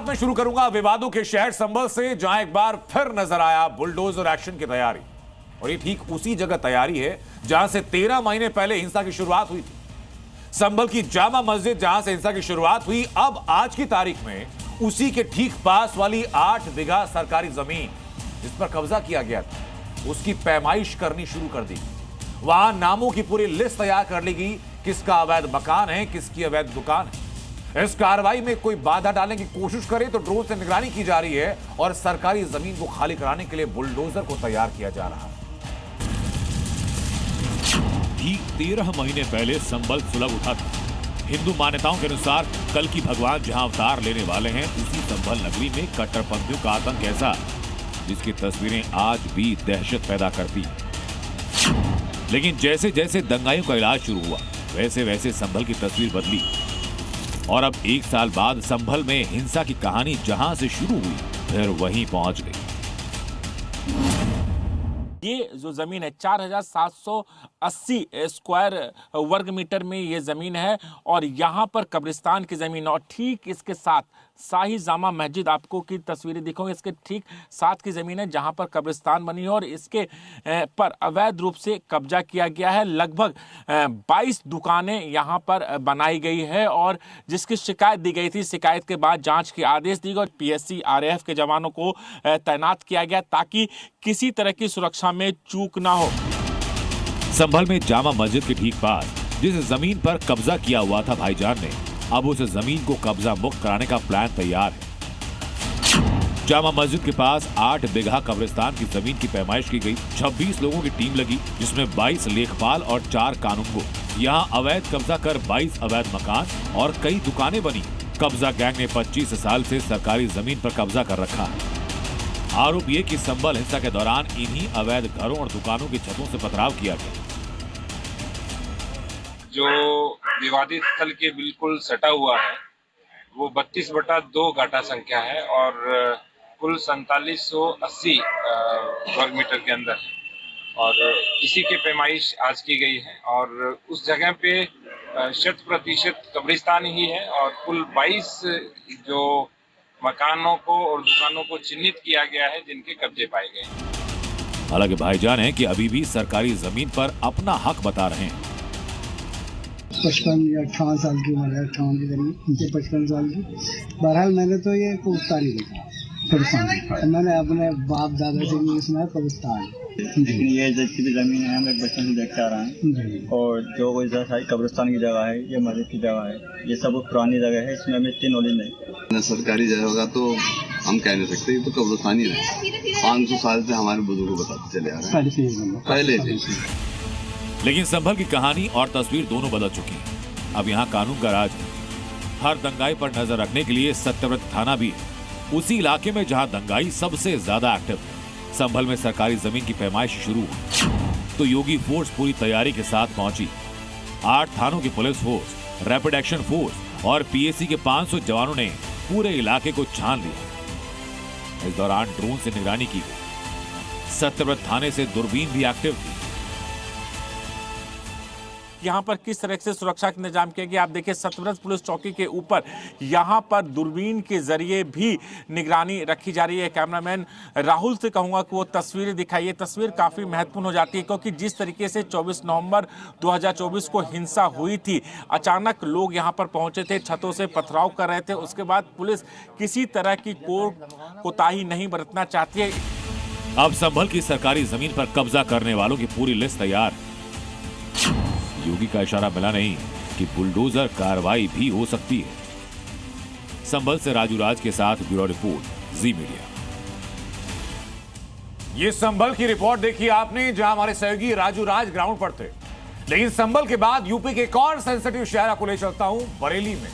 शुरुआत में शुरू करूंगा विवादों के शहर संभल से, जहां एक बार फिर नजर आया बुलडोजर एक्शन की तैयारी। और ये ठीक उसी जगह तैयारी है जहां से 13 महीने पहले हिंसा की शुरुआत हुई थी। संभल की जामा मस्जिद जहां से हिंसा की शुरुआत हुई, अब आज की तारीख में उसी के ठीक पास वाली 8 बीघा सरकारी जमीन जिस पर कब्जा किया गया था, उसकी पैमाइश करनी शुरू कर दी। वहां नामों की पूरी लिस्ट तैयार कर ली गई, किसका अवैध मकान है, किसकी अवैध दुकान है। इस कार्रवाई में कोई बाधा डालने की कोशिश करे तो ड्रोन से निगरानी की जा रही है और सरकारी जमीन को खाली कराने के लिए बुलडोजर को तैयार किया जा रहा है। ठीक 13 महीने पहले संभल सुलग उठा था। हिंदू मान्यताओं के अनुसार कल की भगवान जहां अवतार लेने वाले हैं, उसी संभल नगरी में कट्टरपंथियों का आतंक ऐसा, जिसकी तस्वीरें आज भी दहशत पैदा करती हैं। लेकिन जैसे जैसे दंगाइयों का इलाज शुरू हुआ, वैसे वैसे संभल की तस्वीर बदली और अब 1 साल बाद संभल में हिंसा की कहानी जहां से शुरू हुई, फिर वहीं पहुंच गई। ये जो जमीन है 4780 स्क्वायर वर्ग मीटर में ये जमीन है और यहाँ पर कब्रिस्तान की जमीन, और ठीक इसके साथ शाही जामा मस्जिद आपको की तस्वीरें दिखाऊंगी, इसके ठीक साथ की जमीन है जहाँ पर कब्रिस्तान बनी है और इसके पर अवैध रूप से कब्जा किया गया है। लगभग 22 दुकानें यहाँ पर बनाई गई है और जिसकी शिकायत दी गई थी, शिकायत के बाद जांच के आदेश दिए और पीएससी आरएएफ के जवानों को तैनात किया गया ताकि किसी तरह की सुरक्षा में चूक ना हो। संभल में जामा मस्जिद के ठीक पास जिस जमीन पर कब्जा किया हुआ था भाईजान ने, अब उस जमीन को कब्जा मुक्त कराने का प्लान तैयार है। जामा मस्जिद के पास 8 बीघा कब्रिस्तान की जमीन की पैमाइश की गई। 26 लोगों की टीम लगी, जिसमें 22 लेखपाल और 4 कानूनगो। यहाँ अवैध कब्जा कर 22 अवैध मकान और कई दुकानें बनी। कब्जा गैंग ने 25 साल से सरकारी जमीन पर कब्जा कर रखा है। आरोप ये कि संभल हिंसा के दौरान इन्हीं अवैध घरों और दुकानों की छतों से पथराव किया गया। जो विवादित स्थल के बिल्कुल सटा हुआ है वो 32/2 गाटा संख्या है और कुल 4780 वर्ग मीटर के अंदर है और इसी के पैमाइश आज की गई है और उस जगह पे 100% कब्रिस्तान ही है और कुल 22 जो मकानों को और दुकानों को चिन्हित किया गया है जिनके कब्जे पाए गए। हालांकि भाईजान है कि अभी भी सरकारी जमीन पर अपना हक बता रहे हैं। 55 या 58 साल की उम्र है, 58 की जमीन, उनसे 55 साल की। बहरहाल मैंने तो ये कब्रिस्तान ही देखा, कब्रिस्तान मैंने अपने बाप दादा से नहीं सुना कब्रिस्तान। लेकिन ये जितनी भी जमीन है हम एक बचपन से देखते आ रहे हैं और जो कोई सारी कब्रिस्तान की जगह है, ये मस्जिद की जगह है, ये सब पुरानी जगह है, इसमें हमें इतनी नॉलेज नहीं। सरकारी जगह होगा तो हम कह नहीं सकते, ये तो कब्रिस्तान ही है। 500 साल से हमारे बुजुर्ग बताते चले आ रहे हैं पहले से। लेकिन संभल की कहानी और तस्वीर दोनों बदल चुकी है। अब यहाँ कानून का राज है। हर दंगाई पर नजर रखने के लिए सत्यव्रत थाना भी है, उसी इलाके में जहाँ दंगाई सबसे ज्यादा एक्टिव है। संभल में सरकारी जमीन की पैमाइश शुरू हुई तो योगी फोर्स पूरी तैयारी के साथ पहुंची। 8 थानों की police force, rapid action force और पीएसी के 500 जवानों ने पूरे इलाके को छान लिया। इस दौरान ड्रोन से निगरानी की गई। सत्यव्रत थाने से दूरबीन भी एक्टिव थी। यहाँ पर किस तरह से सुरक्षा का इंतजाम किया गया, आप देखिए सत्यव्रत पुलिस चौकी के ऊपर यहाँ पर दूरबीन के जरिए भी निगरानी रखी जा रही है। कैमरामैन राहुल से कहूँगा कि वो तस्वीरें दिखाइए। तस्वीर काफ़ी महत्वपूर्ण हो जाती है क्योंकि जिस तरीके से 24 नवंबर 2024 को हिंसा हुई थी, अचानक लोग यहाँ पर पहुँचे थे, छतों से पथराव कर रहे थे, उसके बाद पुलिस किसी तरह की कोताही नहीं बरतना चाहती है। अब संभल की सरकारी जमीन पर कब्जा करने वालों की पूरी लिस्ट तैयार। योगी का इशारा मिला नहीं कि बुलडोजर कार्रवाई भी हो सकती है। संभल से राजू राज के साथ ब्यूरो रिपोर्ट, जी मीडिया। ये संभल की रिपोर्ट देखी आपने, जहां हमारे सहयोगी राजू राज ग्राउंड पर थे। लेकिन संभल के बाद यूपी के एक और सेंसिटिव शहर आपको ले चलता हूं, बरेली में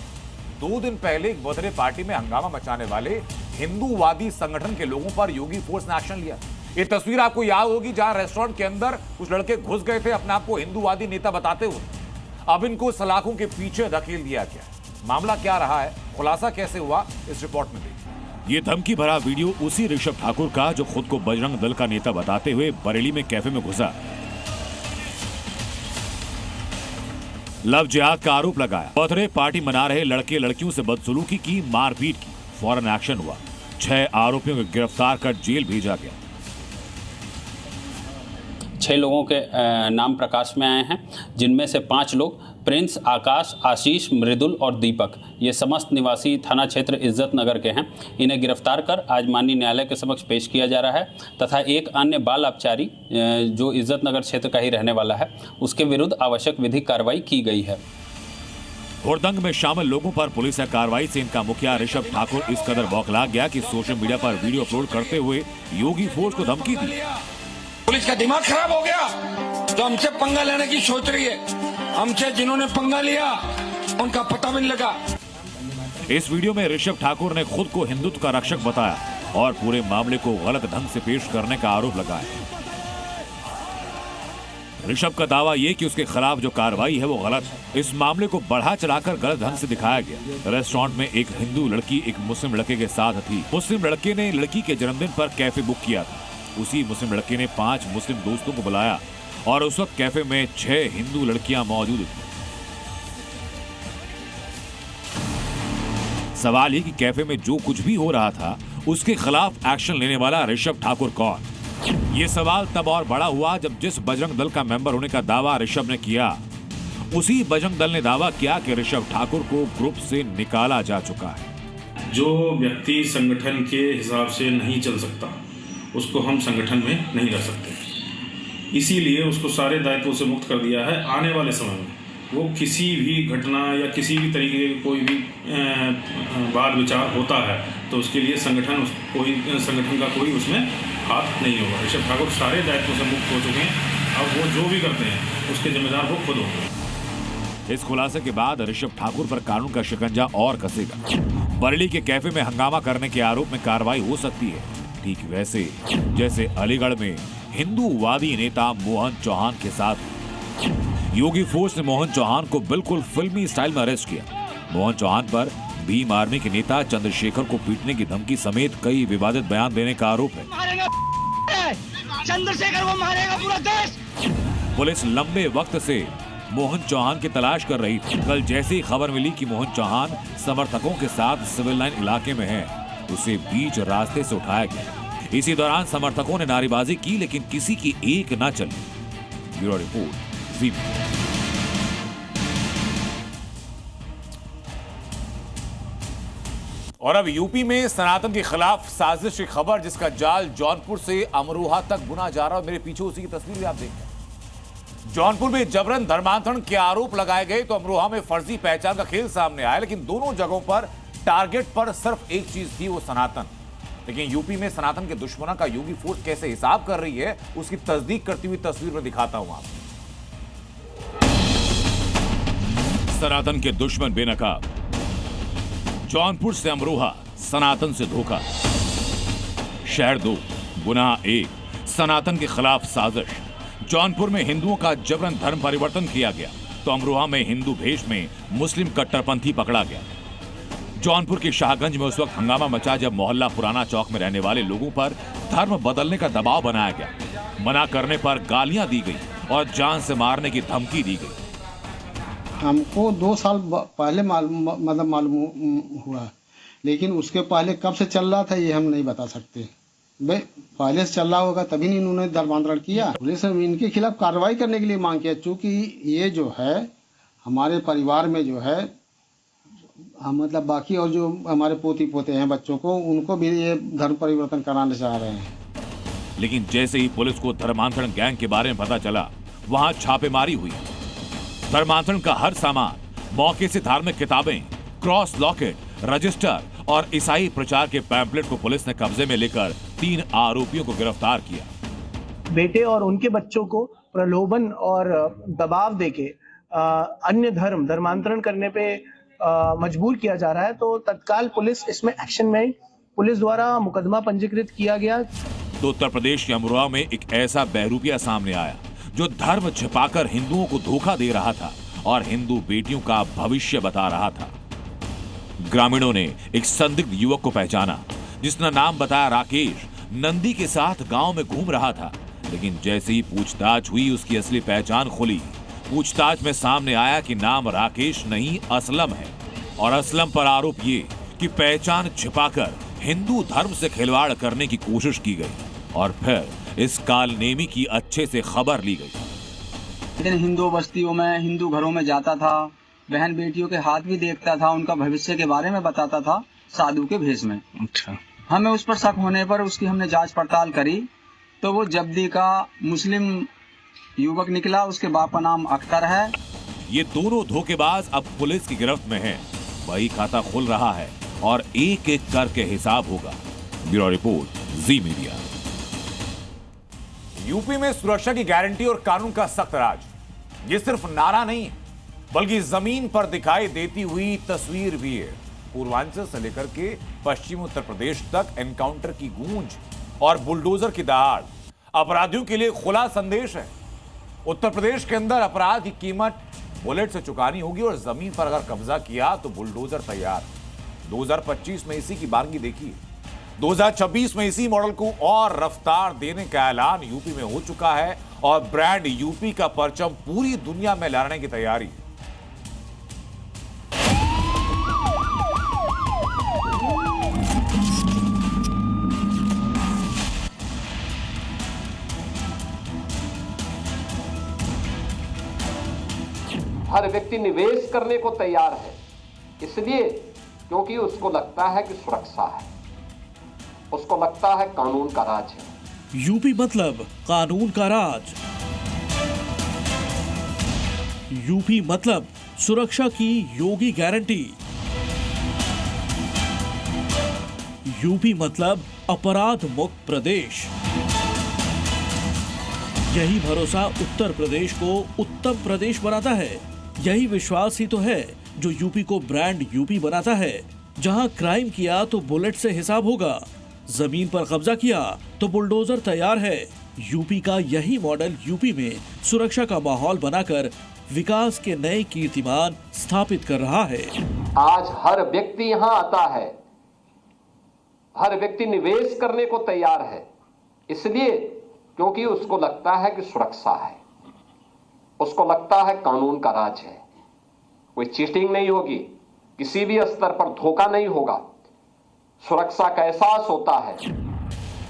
2 दिन पहले एक बर्थडे पार्टी में हंगामा मचाने वाले हिंदूवादी संगठन के लोगों पर योगी फोर्स ने एक्शन लिया। ये तस्वीर आपको याद होगी, जहां रेस्टोरेंट के अंदर कुछ लड़के घुस गए थे अपने आप को हिंदूवादी नेता बताते हुए। अब इनको सलाखों के पीछे धकेल दिया गया। मामला क्या रहा है, खुलासा कैसे हुआ, इस रिपोर्ट में देखिए। ये धमकी भरा वीडियो उसी ऋषभ ठाकुर का जो खुद को बजरंग दल का नेता बताते हुए बरेली में कैफे में घुसा। लव जिहाद का आरोप लगाया, बर्थडे पार्टी मना रहे लड़के लड़कियों से बदसलूकी की, मारपीट की। फौरन एक्शन हुआ। 6 आरोपियों को गिरफ्तार कर जेल भेजा गया। 6 लोगों के नाम प्रकाश में आए हैं, जिनमें से 5 लोग प्रिंस, आकाश, आशीष, मृदुल और दीपक, ये समस्त निवासी थाना क्षेत्र इज्जत नगर के हैं। इन्हें गिरफ्तार कर आज माननीय न्यायालय के समक्ष पेश किया जा रहा है तथा एक अन्य बाल अपचारी जो इज्जत नगर क्षेत्र का ही रहने वाला है, उसके विरुद्ध आवश्यक विधिक कार्रवाई की गई है। हुड़दंग में शामिल लोगों पर पुलिस की कार्रवाई से इनका मुखिया ऋषभ ठाकुर इस कदर बौखला गया कि सोशल मीडिया पर वीडियो अपलोड करते हुए योगी फोर्स को धमकी दी। पुलिस का दिमाग खराब हो गया जो हमसे पंगा लेने की सोच रही है। हमसे जिन्होंने पंगा लिया उनका पता भी नहीं लगा। इस वीडियो में ऋषभ ठाकुर ने खुद को हिंदुत्व का रक्षक बताया और पूरे मामले को गलत ढंग से पेश करने का आरोप लगाया। ऋषभ का दावा यह कि उसके खिलाफ जो कार्रवाई है वो गलत है। इस मामले को बढ़ा चढ़ाकर गलत ढंग से दिखाया गया। रेस्टोरेंट में एक हिंदू लड़की एक मुस्लिम लड़के के साथ थी। मुस्लिम लड़के ने लड़की के जन्मदिन पर कैफे बुक किया था। उसी मुस्लिम लड़के ने 5 मुस्लिम दोस्तों को बुलाया और उस वक्त कैफे में 6 हिंदू लड़कियां मौजूद थी। सवाल ये कि कैफे में जो कुछ भी हो रहा था उसके खिलाफ एक्शन लेने वाला ऋषभ ठाकुर कौन? ये सवाल तब और बड़ा हुआ जब जिस बजरंग दल का मेंबर होने का दावा ऋषभ ने किया, उसी बजरंग दल ने दावा किया कि ऋषभ ठाकुर को ग्रुप से निकाला जा चुका है। जो व्यक्ति संगठन के हिसाब से नहीं चल सकता उसको हम संगठन में नहीं रख सकते, इसीलिए उसको सारे दायित्वों से मुक्त कर दिया है। आने वाले समय में वो किसी भी घटना या किसी भी तरीके की कोई भी वाद विचार होता है तो उसके लिए संगठन का कोई उसमें हाथ नहीं होगा। ऋषभ ठाकुर सारे दायित्वों से मुक्त हो चुके हैं। अब वो जो भी करते हैं उसके जिम्मेदार वो खुद होंगे। इस खुलासे के बाद ऋषभ ठाकुर पर कानून का शिकंजा और कसेगा। बरेली के कैफे में हंगामा करने के आरोप में कार्रवाई हो सकती है, ठीक वैसे जैसे अलीगढ़ में हिंदूवादी नेता मोहन चौहान के साथ। योगी फोर्स ने मोहन चौहान को बिल्कुल फिल्मी स्टाइल में अरेस्ट किया। मोहन चौहान पर भीम आर्मी के नेता चंद्रशेखर को पीटने की धमकी समेत कई विवादित बयान देने का आरोप है। चंद्रशेखर को मारेगा पूरा देश। पुलिस लंबे वक्त से मोहन चौहान की तलाश कर रही थी। कल जैसे ही खबर मिली कि मोहन चौहान समर्थकों के साथ सिविल लाइन इलाके में है, उसे बीच रास्ते से उठाया गया। इसी दौरान समर्थकों ने नारेबाजी की लेकिन किसी की एक न चली। Bureau report. और अब यूपी में सनातन के खिलाफ साजिश की खबर, जिसका जाल जौनपुर से अमरोहा तक बुना जा रहा है। मेरे पीछे उसी की तस्वीर भी आप देखिए। जौनपुर में जबरन धर्मांतरण के आरोप लगाए गए तो अमरोहा में फर्जी पहचान का खेल सामने आया, लेकिन दोनों जगहों पर टारगेट पर सिर्फ एक चीज थी, वो सनातन। लेकिन यूपी में सनातन के दुश्मनों का योगी फोर्स कैसे हिसाब कर रही है उसकी तस्दीक करती हुई तस्वीर में दिखाता हूं आपको। सनातन के दुश्मन बेनकाब। जौनपुर से अमरोहा, सनातन से धोखा। शहर 2, गुनाह 1, सनातन के खिलाफ साजिश। जौनपुर में हिंदुओं का जबरन धर्म परिवर्तन किया गया तो अमरोहा में हिंदू भेष में मुस्लिम कट्टरपंथी पकड़ा गया। जौनपुर के शाहगंज में उस वक्त हंगामा मचा जब मोहल्ला पुराना चौक में रहने वाले लोगों पर धर्म बदलने का दबाव बनाया गया। मना करने पर गालियां दी गई और जान से मारने की धमकी दी गई। हमको 2 साल पहले मालूम हुआ, लेकिन उसके पहले कब से चल रहा था ये हम नहीं बता सकते। भाई पहले से चल रहा होगा तभी नहीं इन्होंने धर्मांतरण किया। पुलिस ने इनके खिलाफ कार्रवाई करने के लिए मांग किया, चूँकि ये जो है हमारे परिवार में जो है मतलब बाकी और जो हमारे पोती पोते हैं बच्चों को, उनको भी ये धर्म परिवर्तन कराना चाह रहे हैं। लेकिन जैसे ही पुलिस को धर्मांतरण गैंग के बारे में पता चला, वहां छापेमारी हुई। धर्मांतरण का हर सामान, मौके से धार्मिक किताबें, क्रॉस लॉकेट, रजिस्टर और ईसाई प्रचार के पैम्पलेट को पुलिस ने कब्जे में लेकर 3 आरोपियों को गिरफ्तार किया। बेटे और उनके बच्चों को प्रलोभन और दबाव देके अन्य धर्मांतरण करने पे मजबूर किया जा रहा है, तो तत्काल पुलिस इसमें एक्शन में पुलिस द्वारा मुकदमा पंजीकृत किया गया। तो उत्तर प्रदेश के अमरोहा में एक ऐसा बहरूपिया सामने आया जो धर्म छिपाकर हिंदुओं को धोखा दे रहा था और हिंदू बेटियों का भविष्य बता रहा था। ग्रामीणों ने एक संदिग्ध युवक को पहचाना जिसका नाम बताया राकेश। नंदी के साथ गांव में घूम रहा था, लेकिन जैसे ही पूछताछ हुई उसकी असली पहचान खुली। पूछताछ में सामने आया कि नाम राकेश नहीं असलम है और असलम पर आरोप ये की पहचान छिपाकर हिंदू धर्म से खिलवाड़ करने की कोशिश की गई और फिर इस कालनेमी की अच्छे से खबर ली गई। लेकिन हिंदू बस्तियों में, हिंदू घरों में जाता था, बहन बेटियों के हाथ भी देखता था, उनका भविष्य के बारे में बताता था साधु के भेष में। अच्छा। हमें उस पर शक होने पर उसकी हमने जांच पड़ताल करी तो वो जब्दी का मुस्लिम युवक निकला। उसके बाप का नाम अख्तर है। ये दोनों धोखेबाज अब पुलिस की गिरफ्त में हैं। वही खाता खुल रहा है और एक एक करके हिसाब होगा। ब्यूरो रिपोर्ट, जी मीडिया। यूपी में सुरक्षा की गारंटी और कानून का सख्त राज, ये सिर्फ नारा नहीं है बल्कि जमीन पर दिखाई देती हुई तस्वीर भी है। पूर्वांचल से लेकर के पश्चिमी उत्तर प्रदेश तक एनकाउंटर की गूंज और बुलडोजर की दहाड़ अपराधियों के लिए खुला संदेश है। उत्तर प्रदेश के अंदर अपराध की कीमत बुलेट से चुकानी होगी और जमीन पर अगर कब्जा किया तो बुलडोजर तैयार। 2025 में इसी की बारगी देखी। 2026 में इसी मॉडल को और रफ्तार देने का ऐलान यूपी में हो चुका है और ब्रांड यूपी का परचम पूरी दुनिया में लहराने की तैयारी है। हर व्यक्ति निवेश करने को तैयार है, इसलिए क्योंकि उसको लगता है कि सुरक्षा है, उसको लगता है कानून का राज है। यूपी मतलब कानून का राज। यूपी मतलब सुरक्षा की योगी गारंटी। यूपी मतलब अपराध मुक्त प्रदेश। यही भरोसा उत्तर प्रदेश को उत्तम प्रदेश बनाता है। यही विश्वास ही तो है जो यूपी को ब्रांड यूपी बनाता है, जहां क्राइम किया तो बुलेट से हिसाब होगा, जमीन पर कब्जा किया तो बुलडोजर तैयार है। यूपी का यही मॉडल यूपी में सुरक्षा का माहौल बनाकर विकास के नए कीर्तिमान स्थापित कर रहा है। आज हर व्यक्ति यहां आता है, हर व्यक्ति निवेश करने को तैयार है, इसलिए क्योंकि उसको लगता है कि सुरक्षा है, उसको लगता है कानून का राज है। कोई चीटिंग नहीं होगी, किसी भी स्तर पर धोखा नहीं होगा, सुरक्षा का एहसास होता है।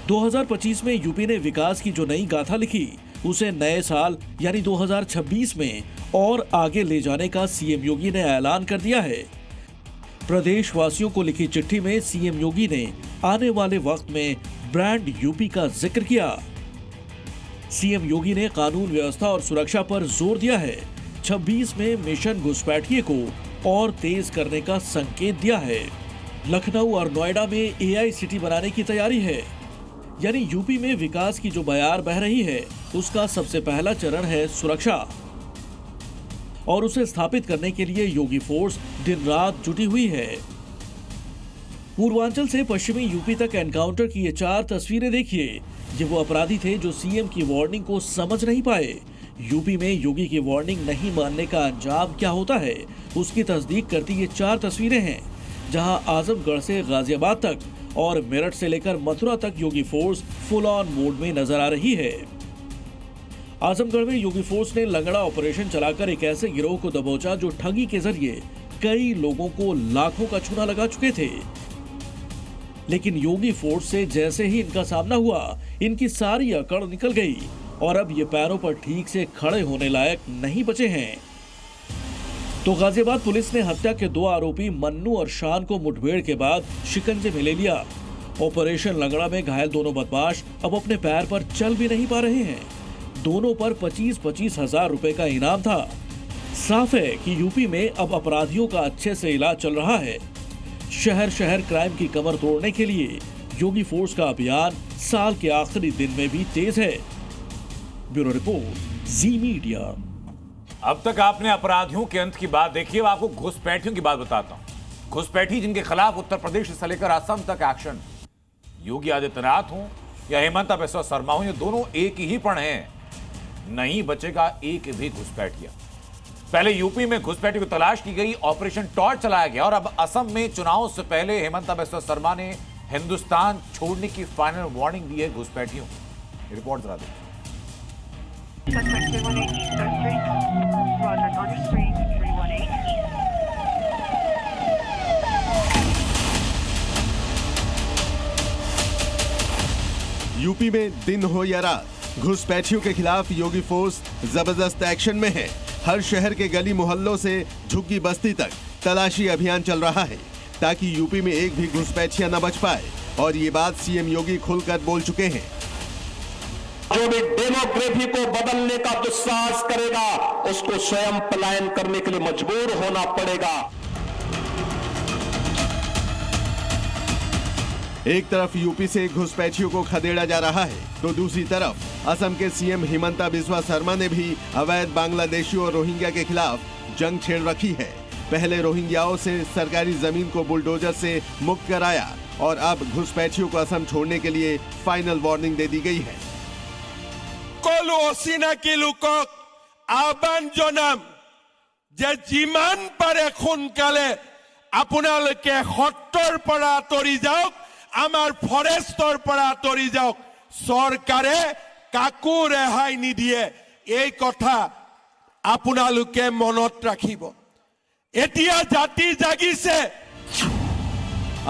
2025 में यूपी ने विकास की जो नई गाथा लिखी, उसे नए साल यानी 2026 में और आगे ले जाने का सीएम योगी ने ऐलान कर दिया है। प्रदेशवासियों को लिखी चिट्ठी में सीएम योगी ने आने वाले वक्त में ब्रांड यूपी का जिक्र किया। सीएम योगी ने कानून व्यवस्था और सुरक्षा पर जोर दिया है। 26 में मिशन घुसपैठिए को और तेज करने का संकेत दिया है। लखनऊ और नोएडा में एआई सिटी बनाने की तैयारी है। यानी यूपी में विकास की जो बयार बह रही है, उसका सबसे पहला चरण है सुरक्षा, और उसे स्थापित करने के लिए योगी फोर्स दिन रात जुटी हुई है। पूर्वांचल से पश्चिमी यूपी तक एनकाउंटर की ये 4 तस्वीरें देखिए। ये वो अपराधी थे जो सीएम की वार्निंग को समझ नहीं पाए। यूपी में योगी की वार्निंग नहीं मानने का अंजाम क्या होता है, उसकी तस्दीक करती ये 4 तस्वीरें हैं, जहां आजमगढ़ से गाजियाबाद तक और मेरठ से लेकर मथुरा तक योगी फोर्स फुल ऑन मोड में नजर आ रही है। आजमगढ़ में योगी फोर्स ने लंगड़ा ऑपरेशन चलाकर एक ऐसे गिरोह को दबोचा जो ठगी के जरिए कई लोगों को लाखों का चूना लगा चुके थे। लेकिन योगी फोर्स से जैसे ही इनका सामना हुआ, इनकी सारी अकड़ निकल गई और अब ये पैरों पर ठीक से खड़े होने लायक नहीं बचे हैं। तो गाजियाबाद पुलिस ने हत्या के 2 आरोपी मन्नू और शान को मुठभेड़ के बाद शिकंजे में ले लिया। ऑपरेशन लंगड़ा में घायल दोनों बदमाश अब अपने पैर पर चल भी नहीं पा रहे हैं। दोनों पर 25-25 हजार रुपए का इनाम था। साफ है कि यूपी में अब अपराधियों का अच्छे से इलाज चल रहा है। शहर शहर क्राइम की कमर तोड़ने के लिए योगी फोर्स का अभियान साल के आखिरी दिन में भी तेज है। ब्यूरो रिपोर्ट, जी मीडिया। अब तक आपने अपराधियों के अंत की बात देखी है, आपको घुसपैठियों की बात बताता हूं। घुसपैठी जिनके खिलाफ उत्तर प्रदेश से लेकर असम तक एक्शन। योगी आदित्यनाथ हो या हेमंत बिस्वा शर्मा हो, ये दोनों एक ही पण हैं। नहीं बचेगा एक भी घुसपैठिया। पहले यूपी में घुसपैठी को तलाश की गई, ऑपरेशन टॉर्च चलाया गया और अब असम में चुनाव से पहले हेमंत बिस्वा शर्मा ने हिंदुस्तान छोड़ने की फाइनल वार्निंग दी है घुसपैठियों। रिपोर्ट जरा देखिए। यूपी में दिन हो या रात घुसपैठियों के खिलाफ योगी फोर्स जबरदस्त एक्शन में है। हर शहर के गली मोहल्लों से झुग्गी बस्ती तक तलाशी अभियान चल रहा है ताकि यूपी में एक भी घुसपैठिया न बच पाए। और ये बात सीएम योगी खुलकर बोल चुके हैं। जो भी डेमोग्राफी को बदलने का दुस्साहस करेगा उसको स्वयं पलायन करने के लिए मजबूर होना पड़ेगा। एक तरफ यूपी से घुसपैठियों को खदेड़ा जा रहा है तो दूसरी तरफ असम के सीएम हिमंता बिस्वा शर्मा ने भी अवैध बांग्लादेशियों और रोहिंग्या के खिलाफ जंग छेड़ रखी है। पहले रोहिंग्याओं से सरकारी जमीन को बुलडोजर से मुक्त कराया और अब घुसपैठियों को असम छोड़ने के लिए फाइनल वार्निंग दे दी गई है। সকলো অচিনাকি লোকক আহ্বান জনাম যে যিমান পাৰে সোনকালে আপোনালোকে সত্ৰৰ পৰা আঁতৰি যাওক, আমাৰ ফৰেষ্টৰ পৰা আঁতৰি যাওক। চৰকাৰে কাকো ৰেহাই নিদিয়ে, এই কথা আপোনালোকে মনত ৰাখিব। এতিয়া জাতি জাগিছে।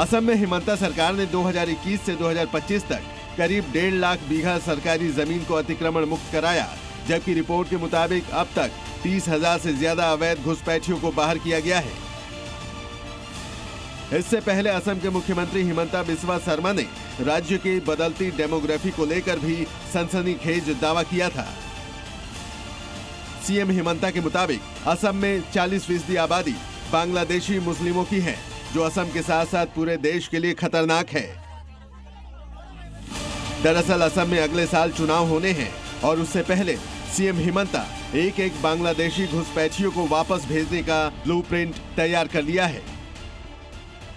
असम में हिमंता सरकार ने 2021 से 2025 तक करीब 1.5 लाख बीघा सरकारी जमीन को अतिक्रमण मुक्त कराया, जबकि रिपोर्ट के मुताबिक अब तक 30,000 से ज्यादा अवैध घुसपैठियों को बाहर किया गया है। इससे पहले असम के मुख्यमंत्री हिमंता बिस्वा शर्मा ने राज्य की बदलती डेमोग्राफी को लेकर भी सनसनीखेज दावा किया था। सीएम हिमंता के मुताबिक असम में 40% आबादी बांग्लादेशी मुस्लिमों की है, जो असम के साथ साथ पूरे देश के लिए खतरनाक है। दरअसल असम में अगले साल चुनाव होने हैं और उससे पहले सीएम हिमंता एक एक बांग्लादेशी घुसपैठियों को वापस भेजने का ब्लूप्रिंट तैयार कर लिया है।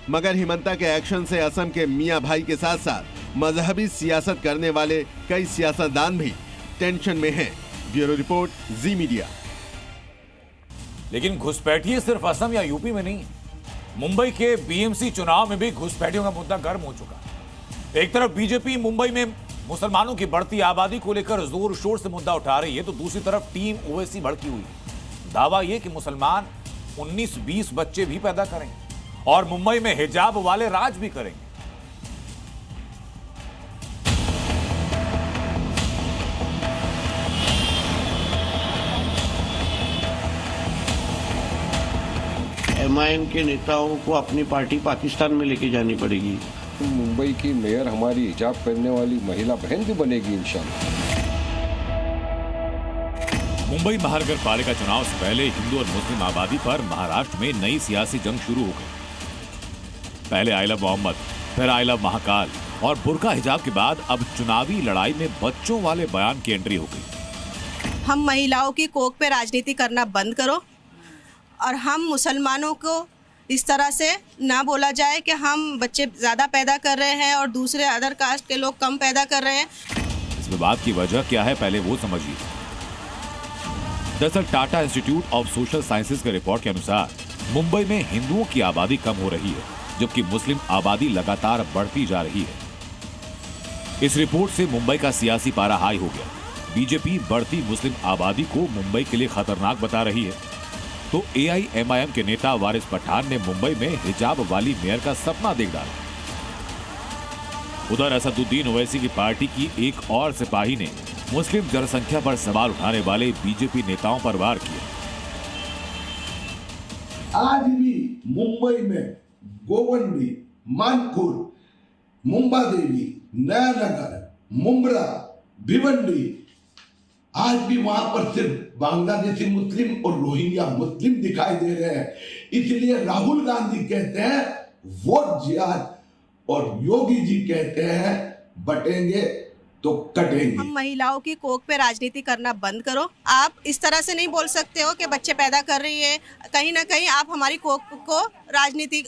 मगर हिमंता के एक्शन से असम के मियां भाई के साथ साथ मजहबी सियासत करने वाले कई सियासतदान भी टेंशन में हैं। ब्यूरो रिपोर्ट, जी मीडिया। लेकिन घुसपैठिए सिर्फ असम या यूपी में नहीं, मुंबई के बीएमसी चुनाव में भी घुसपैठियों का मुद्दा गर्म हो चुका है। एक तरफ बीजेपी मुंबई में मुसलमानों की बढ़ती आबादी को लेकर जोर शोर से मुद्दा उठा रही है, तो दूसरी तरफ टीम ओवैसी भड़की हुई है। दावा यह कि मुसलमान 19-20 बच्चे भी पैदा करेंगे और मुंबई में हिजाब वाले राज भी करेंगे। एमआईएम के नेताओं को अपनी पार्टी पाकिस्तान में लेके जानी पड़ेगी। मुंबई की मेयर हमारी हिजाब पहनने वाली महिला बहन भी बनेगी इंशाल्लाह। मुंबई महानगर पालिका चुनाव से पहले हिंदू और मुस्लिम आबादी पर महाराष्ट्र में नई सियासी जंग शुरू हो गई। पहले आई लव मोहम्मद, फिर आई लव महाकाल और बुर्का हिजाब के बाद अब चुनावी लड़ाई में बच्चों वाले बयान की एंट्री हो गई। हम महिलाओं की कोख पे राजनीति करना बंद करो और हम मुसलमानों को इस तरह से ना बोला जाए कि हम बच्चे ज़्यादा पैदा कर रहे हैं और दूसरे अदर कास्ट के लोग कम पैदा कर रहे हैं। इस विवाद की वजह क्या है, पहले वो समझिए। दरअसल Tata institute of social sciences के रिपोर्ट के अनुसार मुंबई में हिंदुओं की आबादी कम हो रही है, जबकि मुस्लिम आबादी लगातार बढ़ती जा रही है। इस रिपोर्ट से मुंबई का सियासी पारा हाई हो गया। बीजेपी बढ़ती मुस्लिम आबादी को मुंबई के लिए खतरनाक बता रही है, तो एआईएमआईएम के नेता वारिस पठान ने मुंबई में हिजाब वाली मेयर का सपना देख डाला। उधर असदुद्दीन ओवैसी की पार्टी की एक और सिपाही ने मुस्लिम जनसंख्या पर सवाल उठाने वाले बीजेपी नेताओं पर वार किया। आज भी मुंबई में गोवंडी, मानकुर, मुंबा देवी, नया नगर, मुंब्रा, भिवंडी, आज भी वहां पर सिर्फ बांग्लादेशी मुस्लिम और रोहिंग्या मुस्लिम दिखाई दे रहे हैं। इसलिए राहुल गांधी कहते हैं वोट जिहाद और योगी जी कहते हैं बटेंगे तो कटेंगे। हम महिलाओं की कोख पे राजनीति करना बंद करो। आप इस तरह से नहीं बोल सकते हो कि बच्चे पैदा कर रही है, कहीं ना कहीं आप हमारी कोख को राजनीति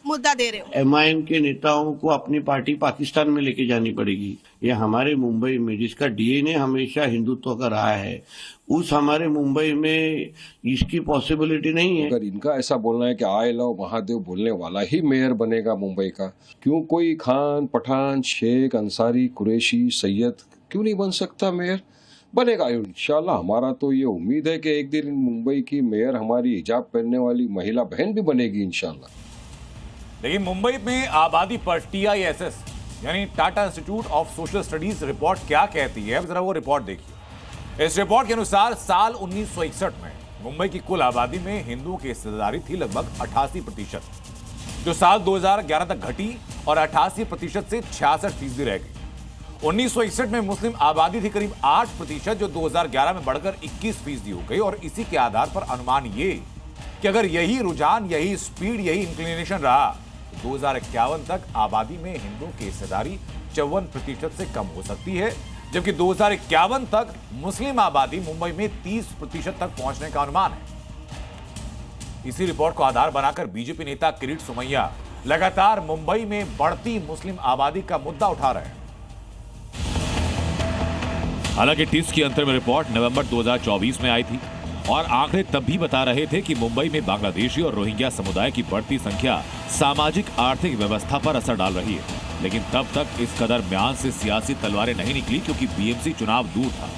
मुद्दा दे रहे हो। एमआईएम के नेताओं को अपनी पार्टी पाकिस्तान में लेके जानी पड़ेगी। ये हमारे मुंबई में जिसका डीएनए हमेशा हिंदुत्व का रहा है, उस हमारे मुंबई में इसकी पॉसिबिलिटी नहीं है। अगर इनका ऐसा बोलना है कि आई लव महादेव बोलने वाला ही मेयर बनेगा मुंबई का, क्यों कोई खान, पठान, शेख, अंसारी, कुरैशी, सैयद क्यों नहीं बन सकता मेयर? बनेगा इंशाल्लाह। हमारा तो ये उम्मीद है कि एक दिन मुंबई की मेयर हमारी हिजाब पहनने वाली महिला बहन भी बनेगी इंशाल्लाह। लेकिन मुंबई में आबादी पर टीआईएसएस यानी Tata institute of social studies report क्या कहती है, अब जरा वो रिपोर्ट देखिए। इस रिपोर्ट के अनुसार साल 1961 में मुंबई की कुल आबादी में हिंदुओं की हिस्सेदारी थी लगभग 88%, जो साल 2011 तक घटी और 88% से 66% रह गई। 1961 में मुस्लिम आबादी थी करीब 8%, जो 2011 में बढ़कर 21% हो गई। और इसी के आधार पर अनुमान ये कि अगर यही रुझान, यही स्पीड, यही इंक्लिनेशन रहा तो 2051 तक आबादी में हिंदुओं की हिस्सेदारी 54% से कम हो सकती है, जबकि 2051 तक मुस्लिम आबादी मुंबई में 30% तक पहुंचने का अनुमान है। इसी रिपोर्ट को आधार बनाकर बीजेपी नेता किरीट सोमैया लगातार मुंबई में बढ़ती मुस्लिम आबादी का मुद्दा उठा रहे हैं। हालांकि टिस की अंतरिम रिपोर्ट नवंबर 2024 में आई थी और आंकड़े तब भी बता रहे थे कि मुंबई में बांग्लादेशी और रोहिंग्या समुदाय की बढ़ती संख्या सामाजिक आर्थिक व्यवस्था पर असर डाल रही है, लेकिन तब तक इस कदर म्यान से सियासी तलवारें नहीं निकली क्योंकि बीएमसी चुनाव दूर था।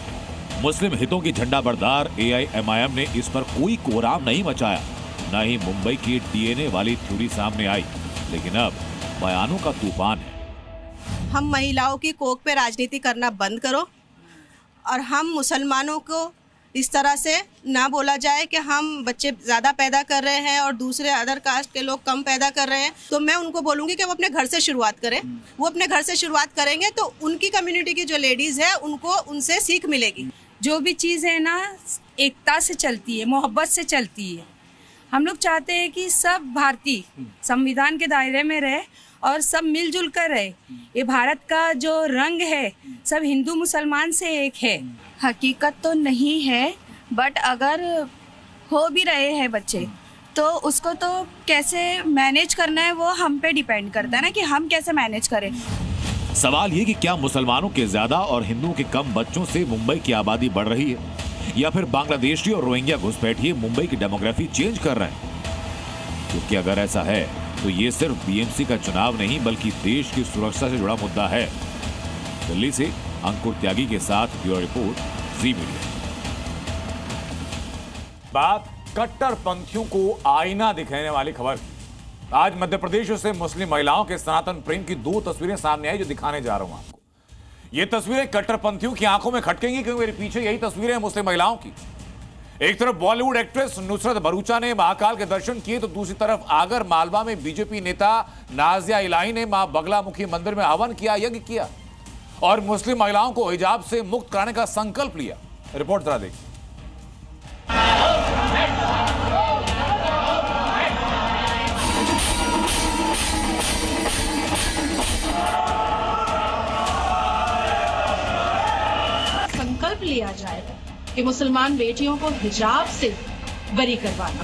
मुस्लिम हितों की झंडा बरदार एआईएमआईएम ने इस पर कोई कोहराम नहीं मचाया, न ही मुंबई की डीएनए वाली थ्योरी सामने आई, लेकिन अब बयानों का तूफान है। हम महिलाओं की कोख पे राजनीति करना बंद करो और हम मुसलमानों को इस तरह से ना बोला जाए कि हम बच्चे ज़्यादा पैदा कर रहे हैं और दूसरे अदर कास्ट के लोग कम पैदा कर रहे हैं। तो मैं उनको बोलूँगी कि वो अपने घर से शुरुआत करें। वो अपने घर से शुरुआत करेंगे तो उनकी कम्युनिटी की जो लेडीज़ है उनको उनसे सीख मिलेगी। जो भी चीज़ है ना एकता से चलती है, मोहब्बत से चलती है। हम लोग चाहते हैं कि सब भारतीय संविधान के दायरे में रहे और सब मिलजुल कर रहे। ये भारत का जो रंग है सब हिंदू मुसलमान से एक है। हकीकत तो नहीं है, बट अगर हो भी रहे हैं बच्चे तो उसको तो कैसे मैनेज करना है वो हम पे डिपेंड करता है ना, कि हम कैसे मैनेज करें। सवाल ये कि क्या मुसलमानों के ज्यादा और हिंदुओं के कम बच्चों से मुंबई की आबादी बढ़ रही है, या फिर बांग्लादेशी और रोहिंग्या घुसपैठिए मुंबई की डेमोग्राफी चेंज कर रहे हैं? क्योंकि अगर ऐसा है तो ये सिर्फ बीएमसी का चुनाव नहीं बल्कि देश की सुरक्षा से जुड़ा मुद्दा है। दिल्ली से अंकुर त्यागी के साथ ब्यूरो रिपोर्ट, जी मीडिया। बात कट्टरपंथियों को आईना दिखाने वाली खबर की। आज मध्य प्रदेश से मुस्लिम महिलाओं के सनातन प्रेम की 2 तस्वीरें सामने आई जो दिखाने जा रहा हूं आपको। ये तस्वीरें कट्टरपंथियों की आंखों में खटकेंगी क्योंकि मेरे पीछे यही तस्वीरें हैं मुस्लिम महिलाओं की। एक तरफ बॉलीवुड एक्ट्रेस नुसरत भरूचा ने महाकाल के दर्शन किए तो दूसरी तरफ आगर मालवा में बीजेपी नेता नाजिया इलाही ने मां बगलामुखी मंदिर में हवन किया, यज्ञ किया और मुस्लिम महिलाओं को हिजाब से मुक्त कराने का संकल्प लिया। रिपोर्ट जरा देखिए। संकल्प लिया जाएगा कि मुसलमान बेटियों को हिजाब से बरी करवाना।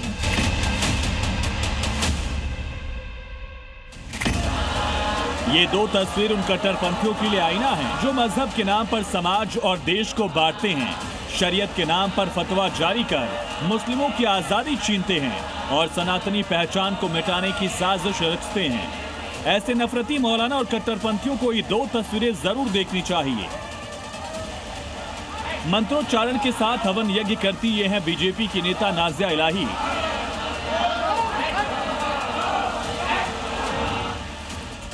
ये 2 तस्वीर उन कट्टरपंथियों के लिए आईना है जो मजहब के नाम पर समाज और देश को बांटते हैं, शरीयत के नाम पर फतवा जारी कर मुस्लिमों की आजादी छीनते हैं और सनातनी पहचान को मिटाने की साजिश रचते हैं। ऐसे नफरती मौलाना और कट्टरपंथियों को ये 2 तस्वीरें जरूर देखनी चाहिए। मंत्रोच्चारण के साथ हवन यज्ञ करती ये हैं बीजेपी की नेता नाजिया इलाही।